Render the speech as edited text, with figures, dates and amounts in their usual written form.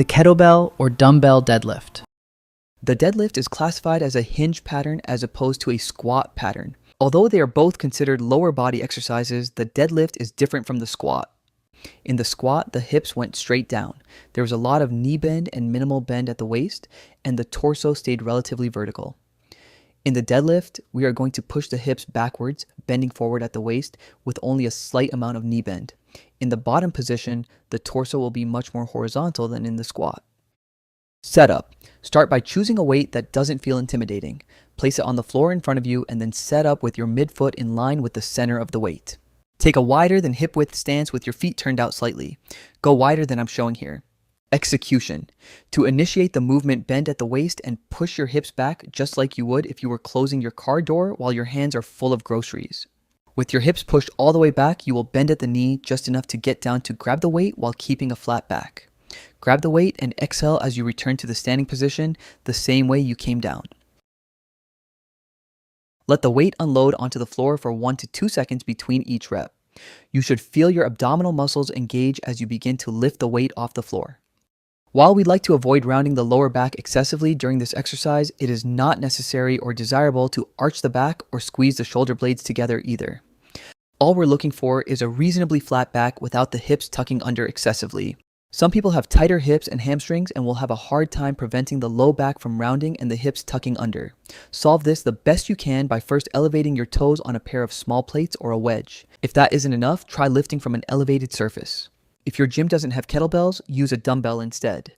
The kettlebell or dumbbell deadlift. The deadlift is classified as a hinge pattern as opposed to a squat pattern. Although they are both considered lower body exercises, the deadlift is different from the squat. In the squat, the hips went straight down. There was a lot of knee bend and minimal bend at the waist, and the torso stayed relatively vertical. In the deadlift, we are going to push the hips backwards, bending forward at the waist with only a slight amount of knee bend. In the bottom position, the torso will be much more horizontal than in the squat. Setup. Start by choosing a weight that doesn't feel intimidating. Place it on the floor in front of you and then set up with your midfoot in line with the center of the weight. Take a wider than hip width stance with your feet turned out slightly. Go wider than I'm showing here. Execution. To initiate the movement, bend at the waist and push your hips back just like you would if you were closing your car door while your hands are full of groceries. With your hips pushed all the way back, you will bend at the knee just enough to get down to grab the weight while keeping a flat back. Grab the weight and exhale as you return to the standing position the same way you came down. Let the weight unload onto the floor for 1 to 2 seconds between each rep. You should feel your abdominal muscles engage as you begin to lift the weight off the floor. While we'd like to avoid rounding the lower back excessively during this exercise, it is not necessary or desirable to arch the back or squeeze the shoulder blades together either. All we're looking for is a reasonably flat back without the hips tucking under excessively. Some people have tighter hips and hamstrings and will have a hard time preventing the low back from rounding and the hips tucking under. Solve this the best you can by first elevating your toes on a pair of small plates or a wedge. If that isn't enough, try lifting from an elevated surface. If your gym doesn't have kettlebells, use a dumbbell instead.